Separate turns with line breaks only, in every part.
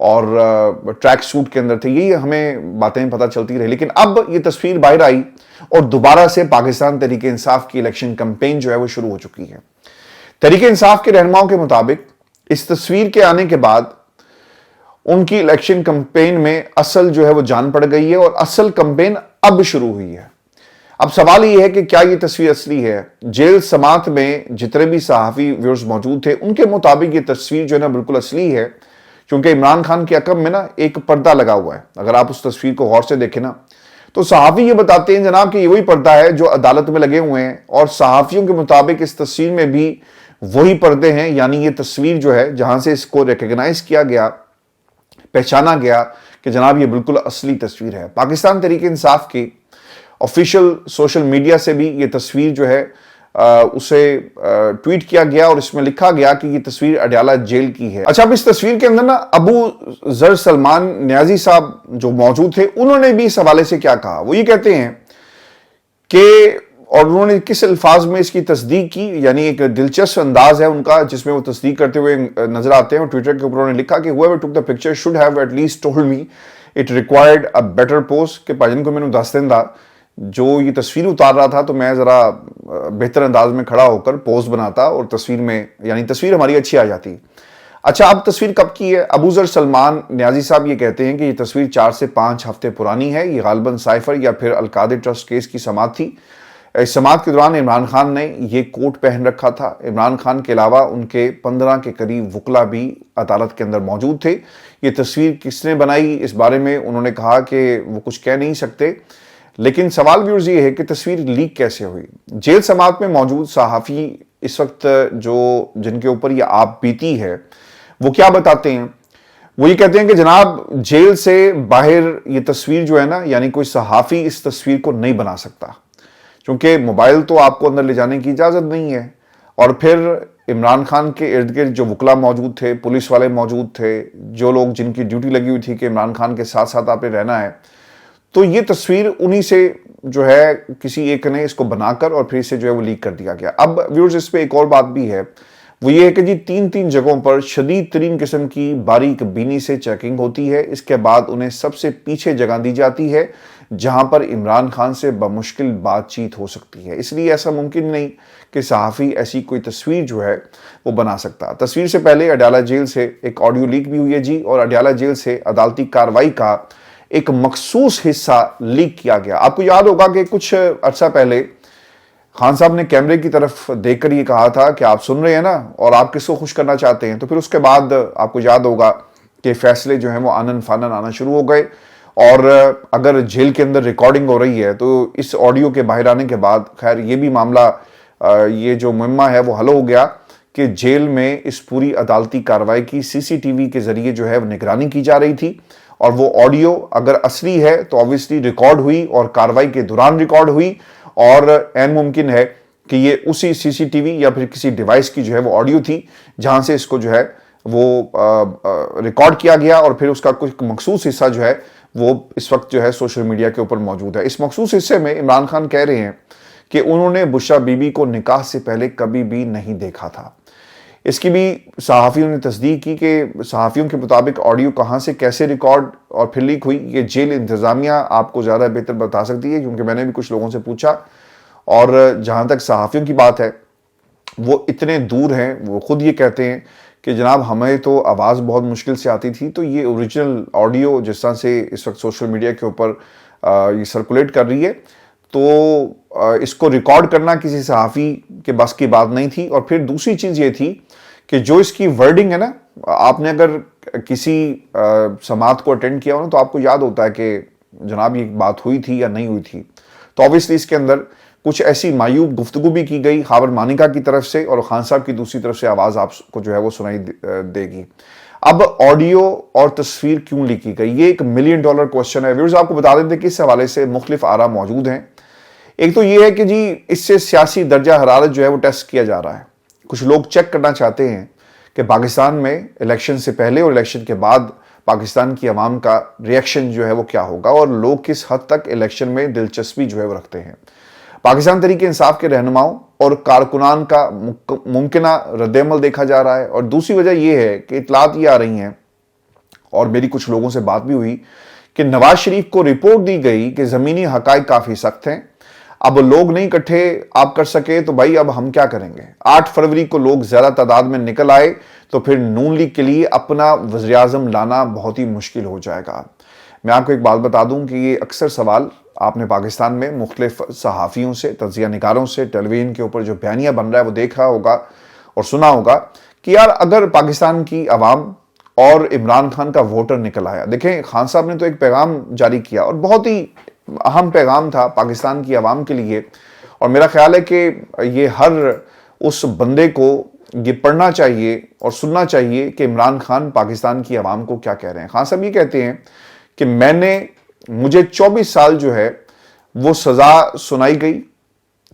اور track suit کے اندر تھے. یہی ہمیں باتیں پتہ چلتی رہی. لیکن اب یہ تصویر باہر آئی اور دوبارہ سے پاکستان تحریک انصاف کی الیکشن کمپین جو ہے وہ شروع ہو چکی ہے. تحریک انصاف کے رہنماؤں کے مطابق اس تصویر کے آنے کے بعد ان کی الیکشن کمپین میں اصل جو ہے وہ جان پڑ گئی ہے اور اصل کمپین اب شروع ہوئی ہے. اب سوال یہ ہے کہ کیا یہ تصویر اصلی ہے؟ جیل سماعت میں جتنے بھی صحافی ویورز موجود تھے ان کے مطابق یہ تصویر جو ہے نا بالکل اصلی ہے، کیونکہ عمران خان کے عقب میں نا ایک پردہ لگا ہوا ہے. اگر آپ اس تصویر کو غور سے دیکھیں نا تو صحافی یہ بتاتے ہیں جناب کہ یہ وہی پردہ ہے جو عدالت میں لگے ہوئے ہیں، اور صحافیوں کے مطابق اس تصویر میں بھی وہی پردے ہیں. یعنی یہ تصویر جو ہے جہاں سے اس کو ریکگنائز کیا گیا، پہچانا گیا کہ جناب یہ بالکل اصلی تصویر ہے. پاکستان تحریک انصاف کی آفیشیل سوشل میڈیا سے بھی یہ تصویر جو ہے اسے ٹویٹ کیا گیا اور اس میں لکھا گیا کہ یہ تصویر اڈیالہ جیل کی ہے. اچھا، اب اس تصویر کے اندر نا ابو ذر سلمان نیازی صاحب جو موجود تھے انہوں نے بھی اس حوالے سے کیا کہا. وہ یہ کہتے ہیں کہ، اور انہوں نے کس الفاظ میں اس کی تصدیق کی، یعنی ایک دلچسپ انداز ہے ان کا جس میں وہ تصدیق کرتے ہوئے نظر آتے ہیں. اور ٹویٹر کے اوپر انہوں نے لکھا کہ whoever took the picture should have at least told me it required a better pose. کہ بھائی کو میں نے دس دن دا جو یہ تصویر اتار رہا تھا تو میں ذرا بہتر انداز میں کھڑا ہو کر پوز بناتا اور تصویر میں، یعنی تصویر ہماری اچھی آ جاتی. اچھا، اب تصویر کب کی ہے؟ ابو ذر سلمان نیازی صاحب یہ کہتے ہیں کہ یہ تصویر 4 سے 5 ہفتے پرانی ہے. یہ غالباً سائفر یا پھر القادر ٹرسٹ کیس کی سماعت تھی. اس سماعت کے دوران عمران خان نے یہ کوٹ پہن رکھا تھا. عمران خان کے علاوہ ان کے 15 کے قریب وکلا بھی عدالت کے اندر موجود تھے. یہ تصویر کس نے بنائی اس بارے میں انہوں نے کہا کہ وہ کچھ کہہ نہیں سکتے. لیکن سوال ویورز یہ ہے کہ تصویر لیک کیسے ہوئی؟ جیل سماعت میں موجود صحافی اس وقت جو جن کے اوپر یہ آپ بیتی ہے وہ کیا بتاتے ہیں؟ وہ یہ کہتے ہیں کہ جناب جیل سے باہر یہ تصویر جو ہے نا، یعنی کوئی صحافی اس تصویر کو نہیں بنا سکتا، کیونکہ موبائل تو آپ کو اندر لے جانے کی اجازت نہیں ہے. اور پھر عمران خان کے ارد گرد جو وکلا موجود تھے، پولیس والے موجود تھے، جو لوگ جن کی ڈیوٹی لگی ہوئی تھی کہ عمران خان کے ساتھ ساتھ آپ نے رہنا ہے، تو یہ تصویر انہی سے جو ہے کسی ایک نے اس کو بنا کر اور پھر اسے جو ہے وہ لیک کر دیا گیا. اب ویورز اس پہ ایک اور بات بھی ہے، وہ یہ ہے کہ جی 3 جگہوں پر شدید ترین قسم کی باریک بینی سے چیکنگ ہوتی ہے. اس کے بعد انہیں سب سے پیچھے جگہ دی جاتی ہے جہاں پر عمران خان سے بمشکل بات چیت ہو سکتی ہے. اس لیے ایسا ممکن نہیں کہ صحافی ایسی کوئی تصویر جو ہے وہ بنا سکتا. تصویر سے پہلے اڈیالہ جیل سے ایک آڈیو لیک بھی ہوئی ہے جی، اور اڈیالہ جیل سے عدالتی کارروائی کا ایک مخصوص حصہ لیک کیا گیا. آپ کو یاد ہوگا کہ کچھ عرصہ پہلے خان صاحب نے کیمرے کی طرف دیکھ کر یہ کہا تھا کہ آپ سن رہے ہیں نا اور آپ کس کو خوش کرنا چاہتے ہیں. تو پھر اس کے بعد آپ کو یاد ہوگا کہ فیصلے جو ہیں وہ آنن فانن آنا شروع ہو گئے. اور اگر جیل کے اندر ریکارڈنگ ہو رہی ہے تو اس آڈیو کے باہر آنے کے بعد خیر یہ بھی معاملہ، یہ جو مہمہ ہے وہ حل ہو گیا کہ جیل میں اس پوری عدالتی کارروائی کی CCTV کے ذریعے جو ہے وہ نگرانی کی جا رہی تھی. اور وہ آڈیو اگر اصلی ہے تو obviously ریکارڈ ہوئی اور کارروائی کے دوران ریکارڈ ہوئی، اور عین ممکن ہے کہ یہ اسی CCTV یا پھر کسی ڈیوائس کی جو ہے وہ آڈیو تھی جہاں سے اس کو جو ہے وہ ریکارڈ کیا گیا، اور پھر اس کا کچھ مخصوص حصہ جو ہے وہ اس وقت جو ہے سوشل میڈیا کے اوپر موجود ہے. اس مخصوص حصے میں عمران خان کہہ رہے ہیں کہ انہوں نے بشرا بی بی کو نکاح سے پہلے کبھی بھی نہیں دیکھا تھا. اس کی بھی صحافیوں نے تصدیق کی کہ صحافیوں کے مطابق آڈیو کہاں سے کیسے ریکارڈ اور پھر لیک ہوئی یہ جیل انتظامیہ آپ کو زیادہ بہتر بتا سکتی ہے، کیونکہ میں نے بھی کچھ لوگوں سے پوچھا، اور جہاں تک صحافیوں کی بات ہے وہ اتنے دور ہیں. وہ خود یہ کہتے ہیں کہ جناب ہمیں تو آواز بہت مشکل سے آتی تھی، تو یہ اوریجنل آڈیو جس طرح سے اس وقت سوشل میڈیا کے اوپر یہ سرکولیٹ کر رہی ہے تو اس کو ریکارڈ کرنا کسی صحافی کے بس کی بات نہیں تھی. اور پھر دوسری چیز یہ تھی کہ جو اس کی ورڈنگ ہے نا، آپ نے اگر کسی سماعت کو اٹینڈ کیا ہو نا تو آپ کو یاد ہوتا ہے کہ جناب یہ بات ہوئی تھی یا نہیں ہوئی تھی. تو obviously اس کے اندر کچھ ایسی معیوب گفتگو بھی کی گئی خاور مانیکا کی طرف سے، اور خان صاحب کی دوسری طرف سے آواز آپ کو جو ہے وہ سنائی دے گی. اب آڈیو اور تصویر کیوں لیک کی گئی؟ یہ ایک $1 ملین کوسچن ہے. ویورز آپ کو بتا دیتے کہ اس حوالے سے مختلف آراء موجود ہیں. ایک تو یہ ہے کہ جی اس سے سیاسی درجہ حرارت جو ہے وہ ٹیسٹ کیا جا رہا ہے. کچھ لوگ چیک کرنا چاہتے ہیں کہ پاکستان میں الیکشن سے پہلے اور الیکشن کے بعد پاکستان کی عوام کا ریئیکشن جو ہے وہ کیا ہوگا، اور لوگ کس حد تک الیکشن میں دلچسپی جو ہے وہ رکھتے ہیں. پاکستان تحریک انصاف کے رہنماؤں اور کارکنان کا ممکنہ رد عمل دیکھا جا رہا ہے. اور دوسری وجہ یہ ہے کہ اطلاعات یہ آ رہی ہیں اور میری کچھ لوگوں سے بات بھی ہوئی کہ نواز شریف کو رپورٹ دی گئی کہ زمینی حقائق کافی سخت ہیں، اب لوگ نہیں اکٹھے آپ کر سکے تو بھائی اب ہم کیا کریں گے۔ 8 فروری کو لوگ زیادہ تعداد میں نکل آئے تو پھر نون لیگ کے لیے اپنا وزیر اعظم لانا بہت ہی مشکل ہو جائے گا۔ میں آپ کو ایک بات بتا دوں کہ یہ اکثر سوال آپ نے پاکستان میں مختلف صحافیوں سے، تجزیہ نگاروں سے، ٹیلی ویژن کے اوپر جو بیانیہ بن رہا ہے وہ دیکھا ہوگا اور سنا ہوگا کہ یار اگر پاکستان کی عوام اور عمران خان کا ووٹر نکل آیا۔ دیکھیں خان صاحب نے تو ایک پیغام جاری کیا اور بہت ہی اہم پیغام تھا پاکستان کی عوام کے لیے، اور میرا خیال ہے کہ یہ ہر اس بندے کو یہ پڑھنا چاہیے اور سننا چاہیے کہ عمران خان پاکستان کی عوام کو کیا کہہ رہے ہیں۔ خان صاحب یہ کہتے ہیں کہ مجھے 24 سال جو ہے وہ سزا سنائی گئی،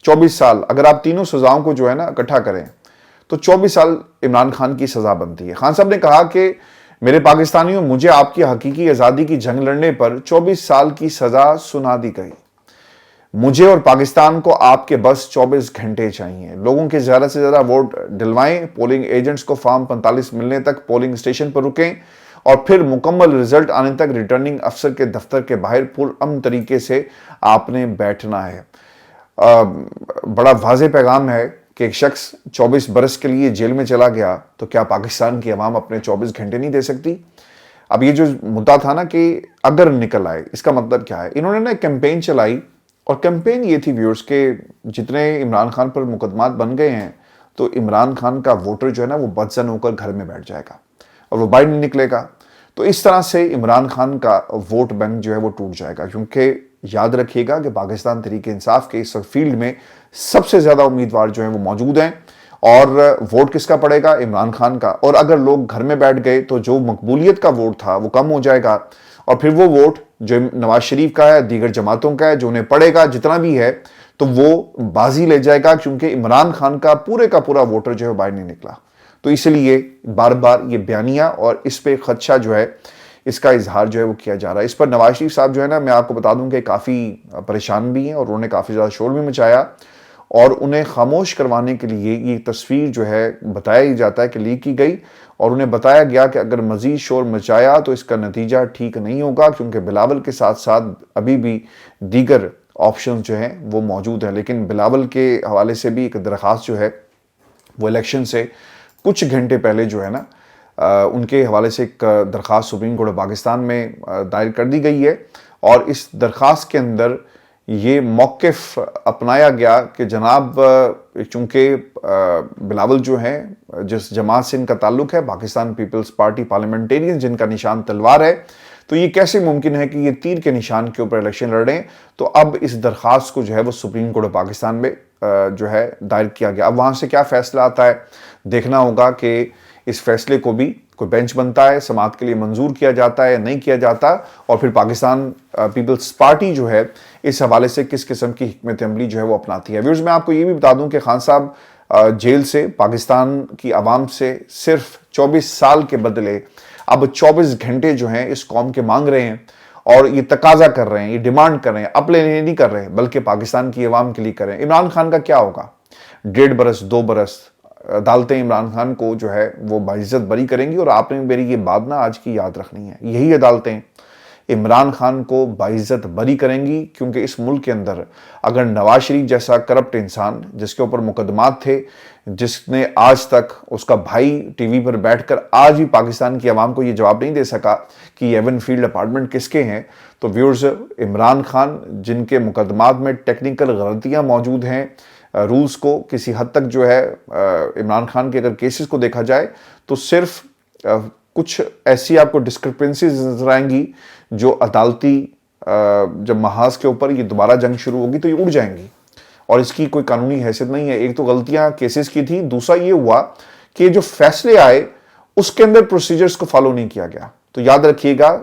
24 سال اگر آپ تینوں سزاؤں کو جو ہے نا اکٹھا کریں تو 24 سال عمران خان کی سزا بنتی ہے۔ خان صاحب نے کہا کہ میرے پاکستانیوں، مجھے آپ کی حقیقی آزادی کی جنگ لڑنے پر 24 سال کی سزا سنا دی گئی، مجھے اور پاکستان کو آپ کے بس 24 گھنٹے چاہیے، لوگوں کے زیادہ سے زیادہ ووٹ ڈلوائیں، پولنگ ایجنٹس کو فارم 45 ملنے تک پولنگ اسٹیشن پر رکیں اور پھر مکمل رزلٹ آنے تک ریٹرننگ افسر کے دفتر کے باہر پرامن طریقے سے آپ نے بیٹھنا ہے۔ بڑا واضح پیغام ہے کہ ایک شخص 24 برس کے لیے جیل میں چلا گیا تو کیا پاکستان کی عوام اپنے 24 گھنٹے نہیں دے سکتی؟ اب یہ جو مدعا تھا نا کہ اگر نکل آئے، اس کا مطلب کیا ہے؟ انہوں نے نا ایک کیمپین چلائی اور کیمپین یہ تھی ویورز کہ جتنے عمران خان پر مقدمات بن گئے ہیں تو عمران خان کا ووٹر جو ہے نا وہ بدزن ہو کر گھر میں بیٹھ جائے گا اور وہ باہر نہیں نکلے گا، تو اس طرح سے عمران خان کا ووٹ بینک جو ہے وہ ٹوٹ جائے گا۔ کیونکہ یاد رکھیے گا کہ پاکستان تحریک انصاف کے اس فیلڈ میں سب سے زیادہ امیدوار جو ہیں وہ موجود ہیں، اور ووٹ کس کا پڑے گا؟ عمران خان کا۔ اور اگر لوگ گھر میں بیٹھ گئے تو جو مقبولیت کا ووٹ تھا وہ کم ہو جائے گا، اور پھر وہ ووٹ جو نواز شریف کا ہے، دیگر جماعتوں کا ہے، جو انہیں پڑے گا جتنا بھی ہے تو وہ بازی لے جائے گا، کیونکہ عمران خان کا پورا ووٹر جو ہے باہر نہیں نکلا۔ تو اس لیے بار بار یہ بیانیہ اور اس پہ خدشہ جو ہے اس کا اظہار جو ہے وہ کیا جا رہا ہے۔ اس پر نواز شریف صاحب جو ہے نا، میں آپ کو بتا دوں کہ کافی پریشان بھی ہیں اور انہوں نے کافی زیادہ شور بھی مچایا، اور انہیں خاموش کروانے کے لیے یہ تصویر جو ہے بتایا ہی جاتا ہے کہ لیک کی گئی، اور انہیں بتایا گیا کہ اگر مزید شور مچایا تو اس کا نتیجہ ٹھیک نہیں ہوگا، کیونکہ بلاول کے ساتھ ساتھ ابھی بھی دیگر آپشن جو ہیں وہ موجود ہیں۔ لیکن بلاول کے حوالے سے بھی ایک درخواست جو ہے وہ الیکشن سے کچھ گھنٹے پہلے جو ہے نا ان کے حوالے سے ایک درخواست سپریم کورٹ پاکستان میں دائر کر دی گئی ہے، اور اس درخواست کے اندر یہ موقف اپنایا گیا کہ جناب چونکہ بلاول جو ہیں جس جماعت سے ان کا تعلق ہے، پاکستان پیپلز پارٹی پارلیمنٹیرین، جن کا نشان تلوار ہے، تو یہ کیسے ممکن ہے کہ یہ تیر کے نشان کے اوپر الیکشن لڑ رہے ہیں؟ تو اب اس درخواست کو جو ہے وہ سپریم کورٹ پاکستان میں جو ہے دائر کیا گیا۔ اب وہاں سے کیا فیصلہ آتا ہے دیکھنا ہوگا کہ اس فیصلے کو بھی کوئی بینچ بنتا ہے، سماعت کے لیے منظور کیا جاتا ہے یا نہیں کیا جاتا، اور پھر پاکستان پیپلز پارٹی جو ہے اس حوالے سے کس قسم کی حکمت عملی جو ہے وہ اپناتی ہے۔ ویورز، میں آپ کو یہ بھی بتا دوں کہ خان صاحب جیل سے پاکستان کی عوام سے صرف 24 سال کے بدلے اب 24 گھنٹے جو ہیں اس قوم کے مانگ رہے ہیں، اور یہ تقاضا کر رہے ہیں، یہ ڈیمانڈ کر رہے ہیں، اپنے لیے نہیں کر رہے ہیں بلکہ پاکستان کی عوام کے لیے کر رہے ہیں۔ عمران خان کا کیا ہوگا؟ 1.5 برس 2 برس عدالتیں عمران خان کو جو ہے وہ باعزت بری کریں گی، اور آپ نے میری یہ بات نا آج کی یاد رکھنی ہے، یہی عدالتیں عمران خان کو باعزت بری کریں گی، کیونکہ اس ملک کے اندر اگر نواز شریف جیسا کرپٹ انسان جس کے اوپر مقدمات تھے، جس نے آج تک اس کا بھائی ٹی وی پر بیٹھ کر آج بھی پاکستان کی عوام کو یہ جواب نہیں دے سکا کہ یہ ایون فیلڈ اپارٹمنٹ کس کے ہیں، تو ویورز عمران خان جن کے مقدمات میں ٹیکنیکل غلطیاں موجود ہیں، رولز کو کسی حد تک جو ہے عمران خان کے اگر کیسز کو دیکھا جائے تو صرف کچھ ایسی آپ کو ڈسکرپنسیز نظر آئیں گی جو عدالتی جب محاذ کے اوپر یہ دوبارہ جنگ شروع ہوگی تو یہ اڑ جائیں گی، اور اس کی کوئی قانونی حیثیت نہیں ہے۔ ایک تو غلطیاں کیسز کی تھی، دوسرا یہ ہوا کہ جو فیصلے آئے اس کے اندر پروسیجرز کو فالو نہیں کیا گیا۔ تو یاد رکھیے گا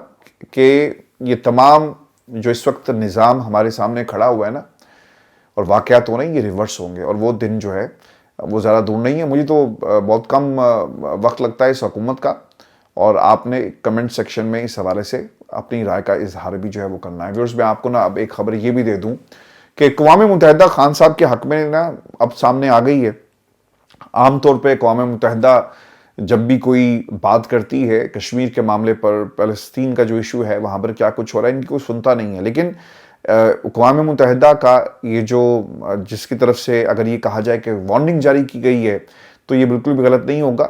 کہ یہ تمام جو اس وقت نظام ہمارے سامنے کھڑا ہوا ہے نا، اور واقعات ہو رہے ہیں، یہ ریورس ہوں گے، اور وہ دن جو ہے وہ زیادہ دور نہیں ہے۔ مجھے تو بہت کم وقت لگتا ہے اس حکومت کا، اور آپ نے کمنٹ سیکشن میں اس حوالے سے اپنی رائے کا اظہار بھی جو ہے وہ کرنا ہے۔ ویورز، میں آپ کو نا اب ایک خبر یہ بھی دے دوں کہ اقوام متحدہ خان صاحب کے حق میں نا اب سامنے آ گئی ہے۔ عام طور پہ اقوام متحدہ جب بھی کوئی بات کرتی ہے کشمیر کے معاملے پر، فلسطین کا جو ایشو ہے وہاں پر کیا کچھ ہو رہا ہے، ان کی کوئی سنتا نہیں ہے. لیکن اقوام متحدہ کا یہ جو جس کی طرف سے اگر یہ کہا جائے کہ وارننگ جاری کی گئی ہے تو یہ بالکل بھی غلط نہیں ہوگا.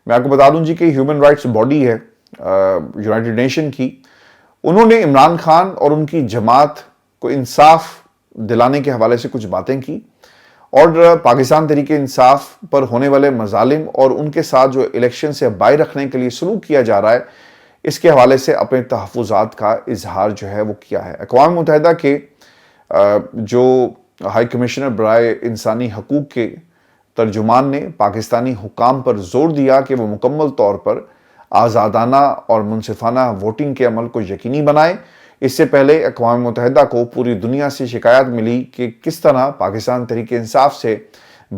میں آپ کو بتا دوں جی کہ ہیومن رائٹس باڈی ہے یونائٹڈ نیشن کی، انہوں نے عمران خان اور ان کی جماعت کو انصاف دلانے کے حوالے سے کچھ باتیں کی، اور پاکستان تحریک انصاف پر ہونے والے مظالم اور ان کے ساتھ جو الیکشن سے باہر رکھنے کے لیے سلوک کیا جا رہا ہے اس کے حوالے سے اپنے تحفظات کا اظہار جو ہے وہ کیا ہے. اقوام متحدہ کے جو ہائی کمشنر برائے انسانی حقوق کے ترجمان نے پاکستانی حکام پر زور دیا کہ وہ مکمل طور پر آزادانہ اور منصفانہ ووٹنگ کے عمل کو یقینی بنائیں. اس سے پہلے اقوام متحدہ کو پوری دنیا سے شکایت ملی کہ کس طرح پاکستان تحریک انصاف سے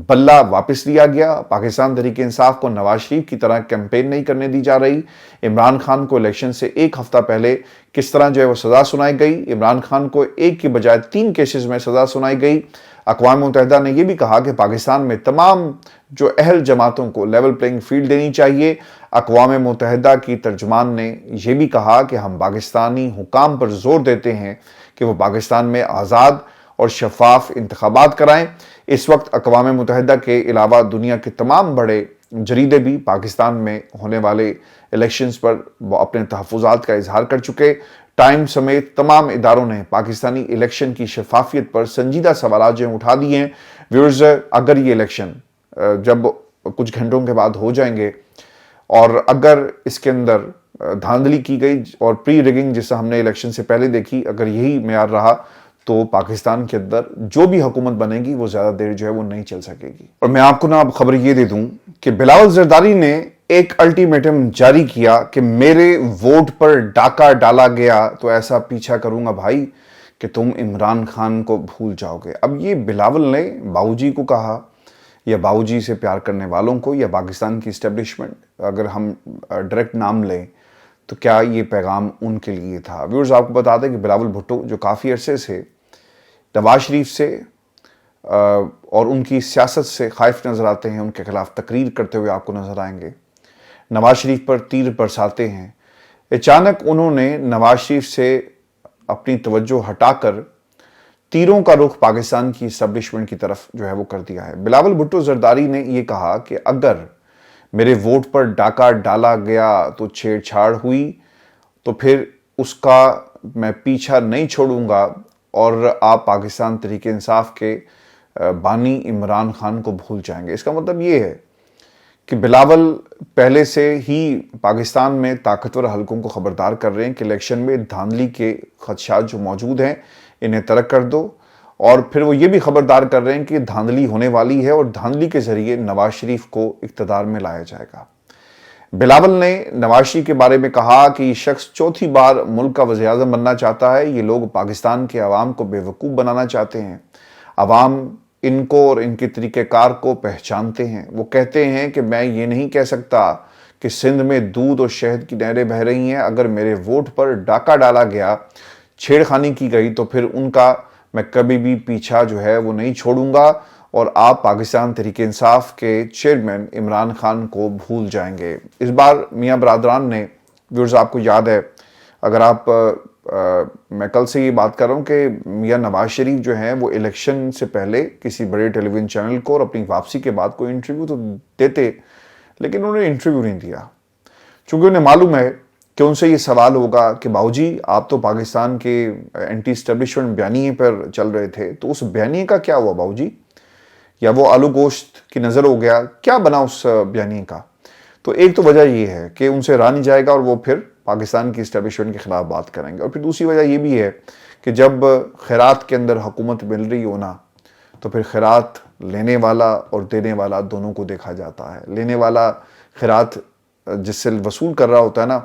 بلہ واپس لیا گیا. پاکستان تحریک انصاف کو نواز شریف کی طرح کیمپین نہیں کرنے دی جا رہی. عمران خان کو الیکشن سے ایک ہفتہ پہلے کس طرح جو ہے وہ سزا سنائی گئی. عمران خان کو ایک کی بجائے 3 کیسز میں سزا سنائی گئی. اقوام متحدہ نے یہ بھی کہا کہ پاکستان میں تمام جو اہل جماعتوں کو لیول پلینگ فیلڈ دینی چاہیے. اقوام متحدہ کی ترجمان نے یہ بھی کہا کہ ہم پاکستانی حکام پر زور دیتے ہیں کہ وہ پاکستان میں آزاد اور شفاف انتخابات کرائیں. اس وقت اقوام متحدہ کے علاوہ دنیا کے تمام بڑے جریدے بھی پاکستان میں ہونے والے الیکشنز پر وہ اپنے تحفظات کا اظہار کر چکے. ٹائم سمیت تمام اداروں نے پاکستانی الیکشن کی شفافیت پر سنجیدہ سوالات جو اٹھا دیے ہیں. ویورز، اگر یہ الیکشن جب کچھ گھنٹوں کے بعد ہو جائیں گے اور اگر اس کے اندر دھاندلی کی گئی اور پری ریگنگ جسے ہم نے الیکشن سے پہلے دیکھی، اگر یہی معیار رہا تو پاکستان کے اندر جو بھی حکومت بنے گی وہ زیادہ دیر جو ہے وہ نہیں چل سکے گی. اور میں آپ کو اب خبر یہ دے دوں کہ بلاول زرداری نے ایک الٹیمیٹم جاری کیا کہ میرے ووٹ پر ڈاکہ ڈالا گیا تو ایسا پیچھا کروں گا بھائی کہ تم عمران خان کو بھول جاؤ گے. اب یہ بلاول نے باؤ جی کو کہا، یا باؤ جی سے پیار کرنے والوں کو، یا پاکستان کی اسٹیبلشمنٹ، اگر ہم ڈائریکٹ نام لیں تو کیا یہ پیغام ان کے لیے تھا؟ ویورز، آپ کو بتا دیں کہ بلاول بھٹو جو کافی عرصے سے نواز شریف سے اور ان کی سیاست سے خائف نظر آتے ہیں، ان کے خلاف تقریر کرتے ہوئے آپ کو نظر آئیں گے، نواز شریف پر تیر برساتے ہیں، اچانک انہوں نے نواز شریف سے اپنی توجہ ہٹا کر تیروں کا رخ پاکستان کی اسٹیبلشمنٹ کی طرف جو ہے وہ کر دیا ہے. بلاول بھٹو زرداری نے یہ کہا کہ اگر میرے ووٹ پر ڈاکہ ڈالا گیا تو چھیڑ چھاڑ ہوئی تو پھر اس کا میں پیچھا نہیں چھوڑوں گا اور آپ پاکستان تحریک انصاف کے بانی عمران خان کو بھول جائیں گے. اس کا مطلب یہ ہے کہ بلاول پہلے سے ہی پاکستان میں طاقتور حلقوں کو خبردار کر رہے ہیں کہ الیکشن میں دھاندلی کے خدشات جو موجود ہیں انہیں ترک کر دو، اور پھر وہ یہ بھی خبردار کر رہے ہیں کہ دھاندلی ہونے والی ہے اور دھاندلی کے ذریعے نواز شریف کو اقتدار میں لایا جائے گا. بلاول نے نواز شریف کے بارے میں کہا کہ یہ شخص چوتھی بار ملک کا وزیر اعظم بننا چاہتا ہے. یہ لوگ پاکستان کے عوام کو بے وقوف بنانا چاہتے ہیں. عوام ان کو اور ان کے طریقہ کار کو پہچانتے ہیں. وہ کہتے ہیں کہ میں یہ نہیں کہہ سکتا کہ سندھ میں دودھ اور شہد کی نہریں بہہ رہی ہیں. اگر میرے ووٹ پر ڈاکہ ڈالا گیا، چھیڑ خانی کی گئی تو پھر ان کا میں کبھی بھی پیچھا جو ہے وہ نہیں چھوڑوں گا اور آپ پاکستان تحریک انصاف کے چیئرمین عمران خان کو بھول جائیں گے. اس بار میاں برادران نے، ویورز آپ کو یاد ہے، اگر آپ میں کل سے یہ بات کر رہا ہوں کہ میاں نواز شریف جو ہیں وہ الیکشن سے پہلے کسی بڑے ٹیلی ویژن چینل کو اور اپنی واپسی کے بعد کوئی انٹرویو تو دیتے، لیکن انہوں نے انٹرویو نہیں دیا، چونکہ انہیں معلوم ہے کہ ان سے یہ سوال ہوگا کہ باؤ جی آپ تو پاکستان کے اینٹی اسٹیبلشمنٹ بیانیے پر چل رہے تھے، تو اس بیانیے کا کیا ہوا باؤ جی؟ یا وہ آلو گوشت کی نظر ہو گیا، کیا بنا اس بیانیے کا؟ تو ایک تو وجہ یہ ہے کہ ان سے رہا نہیں جائے گا اور وہ پھر پاکستان کی اسٹیبلشمنٹ کے خلاف بات کریں گے. اور پھر دوسری وجہ یہ بھی ہے کہ جب خیرات کے اندر حکومت مل رہی ہو نا تو پھر خیرات لینے والا اور دینے والا دونوں کو دیکھا جاتا ہے. لینے والا خیرات جس سے وصول کر رہا ہوتا ہے نا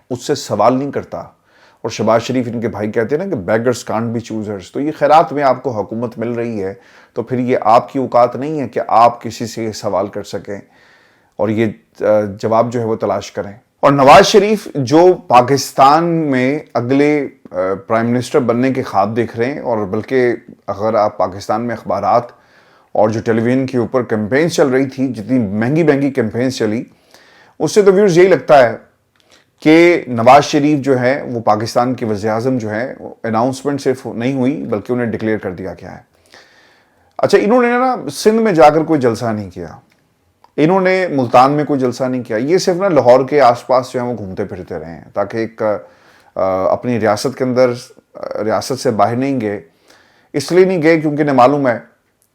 اس سے سوال نہیں کرتا، اور شہباز شریف ان کے بھائی کہتے ہیں نا کہ بیگرز کانٹ بی چوزرز. تو یہ خیرات میں آپ کو حکومت مل رہی ہے تو پھر یہ آپ کی اوقات نہیں ہے کہ آپ کسی سے یہ سوال کر سکیں اور یہ جواب جو ہے وہ تلاش کریں. اور نواز شریف جو پاکستان میں اگلے پرائم منسٹر بننے کے خواب دیکھ رہے ہیں، اور بلکہ اگر آپ پاکستان میں اخبارات اور جو ٹیلی ویژن کے اوپر کیمپینز چل رہی تھی، جتنی مہنگی کیمپینز چلی، اس سے تو ویورز یہی لگتا ہے کہ نواز شریف جو ہے وہ پاکستان کے وزیر اعظم جو ہیں اناؤنسمنٹ صرف نہیں ہوئی بلکہ انہیں ڈکلیئر کر دیا گیا ہے. اچھا انہوں نے نا سندھ میں جا کر کوئی جلسہ نہیں کیا, انہوں نے ملتان میں کوئی جلسہ نہیں کیا, یہ صرف نا لاہور کے آس پاس جو ہیں وہ گھومتے پھرتے رہے ہیں تاکہ ایک اپنی ریاست کے اندر ریاست سے باہر نہیں گئے. اس لیے نہیں گئے کیونکہ انہیں معلوم ہے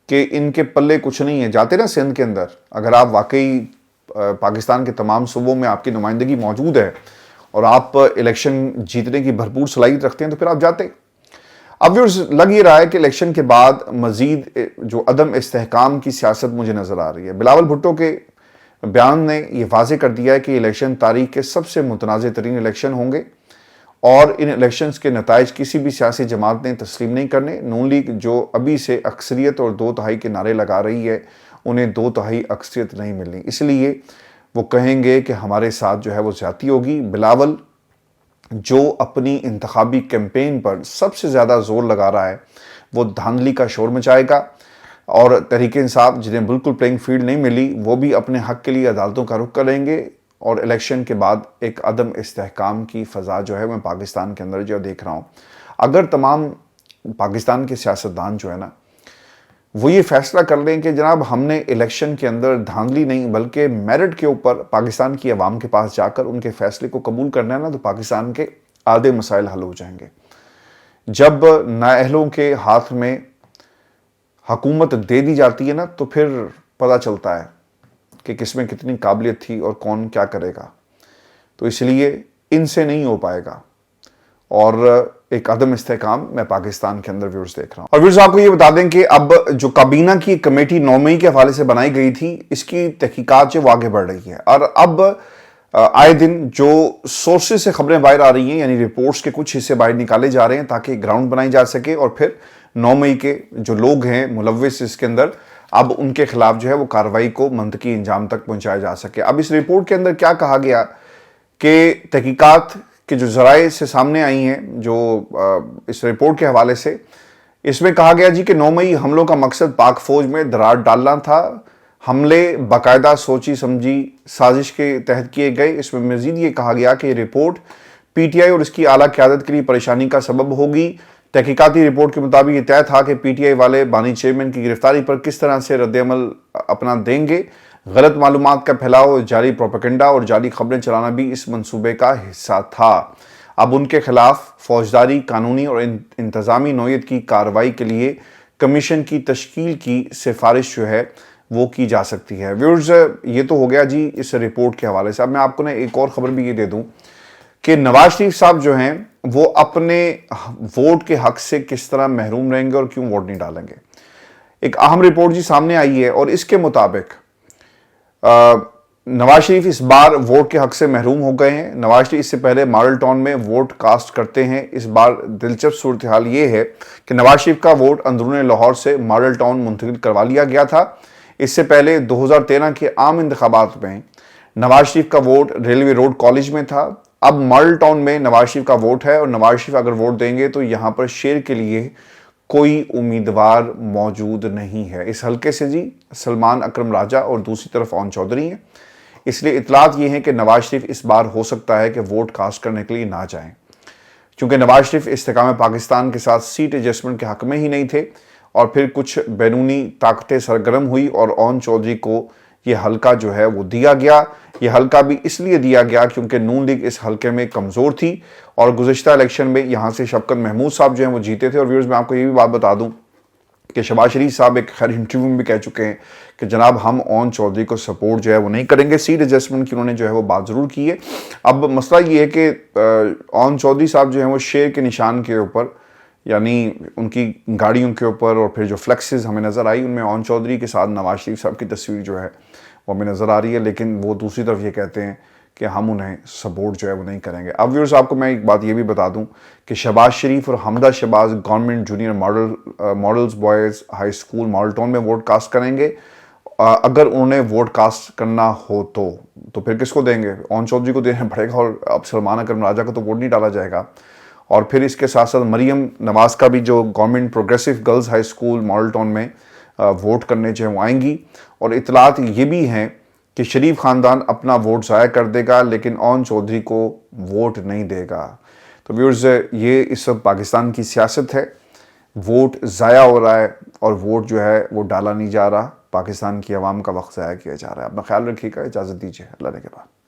کہ ان کے پلے کچھ نہیں ہے. جاتے نا سندھ کے اندر, اگر آپ واقعی پاکستان کے تمام صوبوں میں آپ کی نمائندگی موجود ہے اور آپ الیکشن جیتنے کی بھرپور صلاحیت رکھتے ہیں تو پھر آپ جاتے. اب لگ یہ رہا ہے کہ الیکشن کے بعد مزید جو عدم استحکام کی سیاست مجھے نظر آ رہی ہے. بلاول بھٹو کے بیان نے یہ واضح کر دیا ہے کہ الیکشن تاریخ کے سب سے متنازع ترین الیکشن ہوں گے اور ان الیکشنز کے نتائج کسی بھی سیاسی جماعت نے تسلیم نہیں کرنے. نون لیگ جو ابھی سے اکثریت اور 2/3 کے نعرے لگا رہی ہے انہیں 2/3 اکثریت نہیں ملنی, اس لیے وہ کہیں گے کہ ہمارے ساتھ جو ہے وہ زیادتی ہوگی. بلاول جو اپنی انتخابی کیمپین پر سب سے زیادہ زور لگا رہا ہے وہ دھاندلی کا شور مچائے گا, اور تحریک انصاف جنہیں بالکل پلینگ فیلڈ نہیں ملی وہ بھی اپنے حق کے لیے عدالتوں کا رخ کریں گے. اور الیکشن کے بعد ایک عدم استحکام کی فضا جو ہے میں پاکستان کے اندر جو دیکھ رہا ہوں. اگر تمام پاکستان کے سیاستدان جو ہے نا وہ یہ فیصلہ کر لیں کہ جناب ہم نے الیکشن کے اندر دھاندلی نہیں بلکہ میرٹ کے اوپر پاکستان کی عوام کے پاس جا کر ان کے فیصلے کو قبول کرنا ہے نا, تو پاکستان کے آدھے مسائل حل ہو جائیں گے. جب نااہلوں کے ہاتھ میں حکومت دے دی جاتی ہے نا تو پھر پتہ چلتا ہے کہ کس میں کتنی قابلیت تھی اور کون کیا کرے گا. تو اس لیے ان سے نہیں ہو پائے گا اور ایک عدم استحکام میں پاکستان کے اندر ویورز دیکھ رہا ہوں. اور ویورز آپ کو یہ بتا دیں کہ اب جو کابینہ کی کمیٹی 9 مئی کے حوالے سے بنائی گئی تھی اس کی تحقیقات جو آگے بڑھ رہی ہے, اور اب آئے دن جو سورسز سے خبریں باہر آ رہی ہیں یعنی رپورٹس کے کچھ حصے باہر نکالے جا رہے ہیں تاکہ گراؤنڈ بنائی جا سکے اور پھر 9 مئی کے جو لوگ ہیں ملوث اس کے اندر اب ان کے خلاف جو ہے وہ کارروائی کو منطقی انجام تک پہنچایا جا سکے. اب اس رپورٹ کے اندر کیا کہا گیا کہ تحقیقات کے جو ذرائع سے سامنے آئی ہیں جو اس رپورٹ کے حوالے سے, اس میں کہا گیا جی کہ 9 مئی حملوں کا مقصد پاک فوج میں دراڑ ڈالنا تھا. حملے باقاعدہ سوچی سمجھی سازش کے تحت کیے گئے. اس میں مزید یہ کہا گیا کہ یہ رپورٹ پی ٹی آئی اور اس کی اعلیٰ قیادت کے لیے پریشانی کا سبب ہوگی. تحقیقاتی رپورٹ کے مطابق یہ طے تھا کہ پی ٹی آئی والے بانی چیئرمین کی گرفتاری پر کس طرح سے رد عمل اپنا دیں گے. غلط معلومات کا پھیلاؤ, جعلی پروپیگنڈا اور جعلی خبریں چلانا بھی اس منصوبے کا حصہ تھا. اب ان کے خلاف فوجداری, قانونی اور انتظامی نوعیت کی کارروائی کے لیے کمیشن کی تشکیل کی سفارش جو ہے وہ کی جا سکتی ہے. ویورز یہ تو ہو گیا جی اس رپورٹ کے حوالے سے. اب میں آپ کو نا ایک اور خبر بھی یہ دے دوں کہ نواز شریف صاحب جو ہیں وہ اپنے ووٹ کے حق سے کس طرح محروم رہیں گے اور کیوں ووٹ نہیں ڈالیں گے. ایک اہم رپورٹ جی سامنے آئی ہے اور اس کے مطابق نواز شریف اس بار ووٹ کے حق سے محروم ہو گئے ہیں. نواز شریف اس سے پہلے ماڈل ٹاؤن میں ووٹ کاسٹ کرتے ہیں. اس بار دلچسپ صورتحال یہ ہے کہ نواز شریف کا ووٹ اندرون لاہور سے ماڈل ٹاؤن منتقل کروا لیا گیا تھا. اس سے پہلے 2013 کے عام انتخابات میں نواز شریف کا ووٹ ریلوے روڈ کالج میں تھا. اب ماڈل ٹاؤن میں نواز شریف کا ووٹ ہے اور نواز شریف اگر ووٹ دیں گے تو یہاں پر شیر کے لیے کوئی امیدوار موجود نہیں ہے. اس حلقے سے جی سلمان اکرم راجہ اور دوسری طرف اون چودھری ہیں. اس لیے اطلاعات یہ ہیں کہ نواز شریف اس بار ہو سکتا ہے کہ ووٹ کاسٹ کرنے کے لیے نہ جائیں, چونکہ نواز شریف استحکام پاکستان کے ساتھ سیٹ ایڈجسٹمنٹ کے حق میں ہی نہیں تھے اور پھر کچھ بیرونی طاقتیں سرگرم ہوئی اور اون چودھری کو یہ حلقہ جو ہے وہ دیا گیا. یہ حلقہ بھی اس لیے دیا گیا کیونکہ نون لیگ اس حلقے میں کمزور تھی اور گزشتہ الیکشن میں یہاں سے شفقت محمود صاحب جو ہیں وہ جیتے تھے. اور ویورز میں آپ کو یہ بھی بات بتا دوں کہ شہباز شریف صاحب ایک خیر انٹرویو میں بھی کہہ چکے ہیں کہ جناب ہم اون چودھری کو سپورٹ جو ہے وہ نہیں کریں گے. سیٹ ایڈجسٹمنٹ کی انہوں نے جو ہے وہ بات ضرور کی ہے. اب مسئلہ یہ ہے کہ اون چودھری صاحب جو ہیں وہ شیر کے نشان کے اوپر یعنی ان کی گاڑیوں کے اوپر اور پھر جو فلیکسز ہمیں نظر آئی ان میں اون چودھری کے ساتھ نواز شریف صاحب کی تصویر جو ہے وہ ہمیں نظر آ رہی ہے, لیکن وہ دوسری طرف یہ کہتے ہیں کہ ہم انہیں سپورٹ جو ہے وہ نہیں کریں گے. اب ویورز آپ کو میں ایک بات یہ بھی بتا دوں کہ شہباز شریف اور Hamza Shahbaz government junior models boys high school model town میں ووٹ کاسٹ کریں گے. اگر انہوں نے ووٹ کاسٹ کرنا ہو تو پھر کس کو دیں گے؟ اون چودھری کو دینا پڑے گا اور اب سلمان اکرم راجہ کو تو ووٹ نہیں ڈالا جائے گا. اور پھر اس کے ساتھ ساتھ مریم نواز کا بھی جو government progressive girls high school model town میں ووٹ کرنے جو ہیں وہ آئیں گی. اور اطلاعات یہ بھی ہیں کہ شریف خاندان اپنا ووٹ ضائع کر دے گا لیکن اون چودھری کو ووٹ نہیں دے گا۔ تو ویورز، یہ اس وقت پاکستان کی سیاست ہے، ووٹ ضائع ہو رہا ہے اور ووٹ جو ہے وہ ڈالا نہیں جا رہا، پاکستان کی عوام کا وقت ضائع کیا جا رہا ہے۔ اپنا خیال رکھیے گا، اجازت دیجیے، اللہ نے کے بعد۔